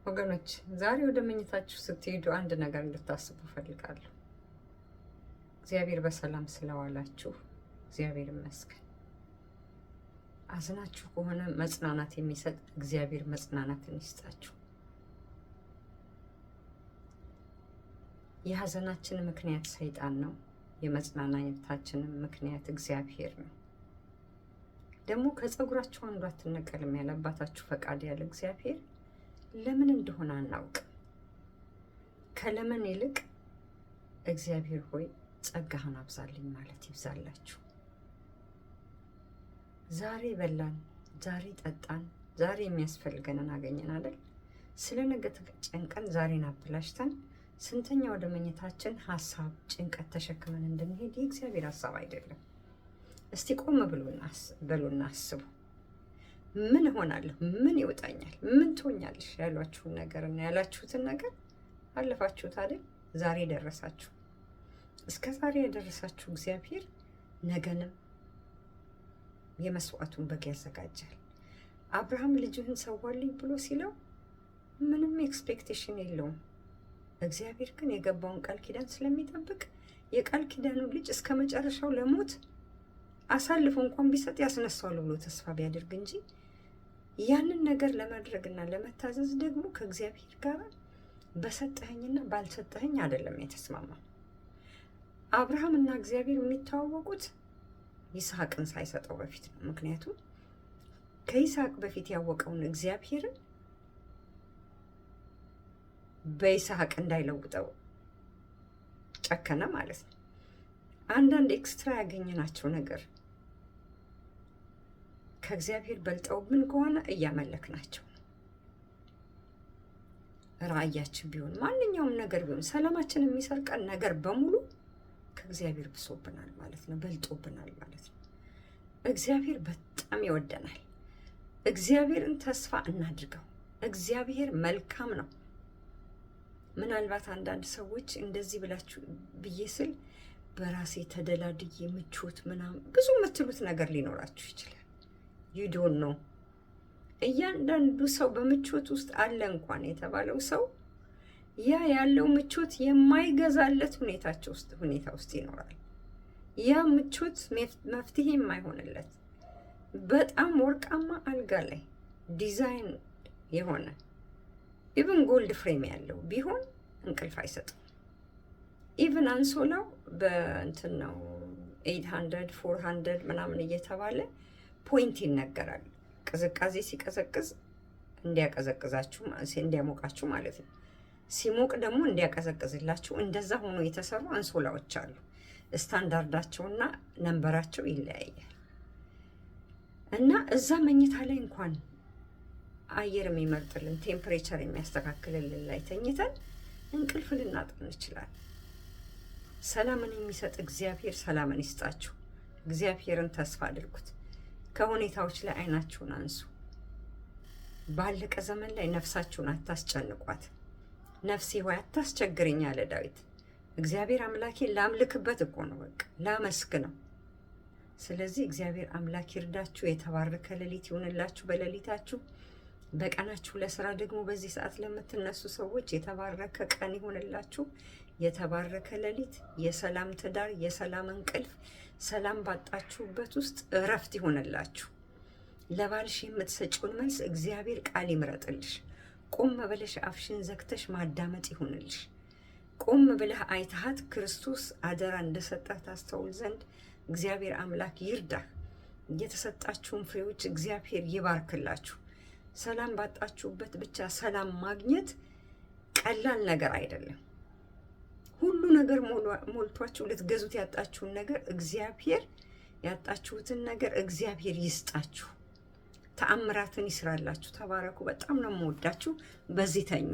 ወገኖች ዛሬ ወደ መኝታችሁ ስትሄዱ አንድ ነገር እንድታስቡ ፈልጋለሁ። እግዚአብሔር በሰላም ስለዋላችሁ እግዚአብሔር ይመስገን። አዝናችሁ ከሆነ መጽናናት የሚሰጥ እግዚአብሔር መጽናናትን ይስጣችሁ። የሀዘናችን ምክንያት ሰይጣን ነው። የመጽናናታችን ምክንያት እግዚአብሔር ነው። ደግሞ ከጸጉራችሁ አንዷ አትነቀልም ያለ አባታችሁ ፈቃድ ያለ እግዚአብሔር ለምን እንደሆነ አናውቅም። ከለምን ይልቅ እግዚአብሔር ሆይ ጸጋህን አብዛልኝ ማለት ይብዛላችሁ። ዛሬ በላን፣ ዛሬ ጠጣን፣ ዛሬ የሚያስፈልገንን አገኘን አይደል? ስለ ነገ ጨንቀን ዛሬን አበላሽተን ስንተኛ ወደ መኝታችን ሀሳብ ጭንቀት ተሸክመን እንድንሄድ የእግዚአብሔር ሀሳብ አይደለም። እስቲ ቆም በሉና አስቡ። ምን እሆናለሁ? ምን ይወጣኛል? ምን ትሆኛለሽ? ያሏችሁን ነገር እና ያላችሁትን ነገር አለፋችሁት አይደል? ዛሬ ደረሳችሁ። እስከ ዛሬ ያደረሳችሁ እግዚአብሔር ነገንም የመስዋዕቱን በግ ያዘጋጃል። አብርሃም ልጅህን ሰዋልኝ ብሎ ሲለው ምንም ኤክስፔክቴሽን የለውም። እግዚአብሔር ግን የገባውን ቃል ኪዳን ስለሚጠብቅ የቃል ኪዳኑ ልጅ እስከ መጨረሻው ለሞት አሳልፎ እንኳን ቢሰጥ ያስነሳዋል ብሎ ተስፋ ቢያደርግ እንጂ ያንን ነገር ለማድረግና ለመታዘዝ ደግሞ ከእግዚአብሔር ጋር በሰጠኸኝና ባልሰጠኸኝ አይደለም የተስማማው። አብርሃም እና እግዚአብሔር የሚተዋወቁት ይስሐቅን ሳይሰጠው በፊት ነው። ምክንያቱም ከይስሐቅ በፊት ያወቀውን እግዚአብሔርን በይስሐቅ እንዳይለውጠው ጨከነ ማለት ነው። አንዳንድ ኤክስትራ ያገኘናቸው ነገር ከእግዚአብሔር በልጠውብን ከሆነ እያመለክናቸው ነው። ራእያችን ቢሆን ማንኛውም ነገር ቢሆን ሰላማችን የሚሰርቀን ነገር በሙሉ ከእግዚአብሔር ብሶብናል ማለት ነው፣ በልጦብናል ማለት ነው። እግዚአብሔር በጣም ይወደናል። እግዚአብሔርን ተስፋ እናድርገው። እግዚአብሔር መልካም ነው። ምናልባት አንዳንድ ሰዎች እንደዚህ ብላችሁ ብዬ ስል በራሴ ተደላድዬ ምቾት ምናምን ብዙ የምትሉት ነገር ሊኖራችሁ ይችላል። ዩ ዶንት ኖ። እያንዳንዱ ሰው በምቾት ውስጥ አለ እንኳን የተባለው ሰው ያ ያለው ምቾት የማይገዛለት ሁኔታ ውስጥ ይኖራል። ያ ምቾት መፍትሄ የማይሆንለት በጣም ወርቃማ አልጋ ላይ ዲዛይን የሆነ ኢቭን ጎልድ ፍሬም ያለው ቢሆን እንቅልፍ አይሰጥም። ኢቭን አንሶላው በእንትን ነው 800 400 ምናምን እየተባለ ፖይንት ይነገራል። ቅዝቃዜ ሲቀዘቅዝ እንዲያሞቃችሁ ማለት ነው። ሲሞቅ ደግሞ እንዲያቀዘቅዝላችሁ እንደዛ ሆኖ የተሰሩ አንሶላዎች አሉ። ስታንዳርዳቸውና ነንበራቸው ይለያያል። እና እዛ መኝታ ላይ እንኳን አየር የሚመርጥልን ቴምፕሬቸር የሚያስተካክልልን ላይ ተኝተን እንቅልፍ ልናጣ እንችላለን። ሰላምን የሚሰጥ እግዚአብሔር ሰላምን ይስጣችሁ። እግዚአብሔርን ተስፋ አድርጉት። ከሁኔታዎች ላይ አይናችሁን አንሱ። ባለቀ ዘመን ላይ ነፍሳችሁን አታስጨንቋት። ነፍሴ ሆይ አታስቸግረኝ አለ ዳዊት። እግዚአብሔር አምላኬ ላምልክበት እኮ ነው፣ በቃ ላመስግነው። ስለዚህ እግዚአብሔር አምላክ ይርዳችሁ። የተባረከ ሌሊት ይሁንላችሁ በሌሊታችሁ። በቀናችሁ ለስራ ደግሞ በዚህ ሰዓት ለምትነሱ ሰዎች የተባረከ ቀን ይሁንላችሁ። የተባረከ ሌሊት፣ የሰላም ትዳር፣ የሰላም እንቅልፍ፣ ሰላም ባጣችሁበት ውስጥ እረፍት ይሁንላችሁ። ለባልሽ የምትሰጪውን መልስ እግዚአብሔር ቃል ይምረጥልሽ። ቆም ብለሽ አፍሽን ዘግተሽ ማዳመጥ ይሁንልሽ። ቆም ብለህ አይተሃት ክርስቶስ አደራ እንደሰጠህ ታስተውል ዘንድ እግዚአብሔር አምላክ ይርዳህ። የተሰጣችሁን ፍሬዎች እግዚአብሔር ይባርክላችሁ። ሰላም ባጣችሁበት ብቻ ሰላም ማግኘት ቀላል ነገር አይደለም። ሁሉ ነገር ሞልቷችሁ ልትገዙት ያጣችሁን ነገር እግዚአብሔር ያጣችሁትን ነገር እግዚአብሔር ይስጣችሁ። ተአምራትን ይስራላችሁ። ተባረኩ። በጣም ነው የምወዳችሁ። በዚህ ተኙ።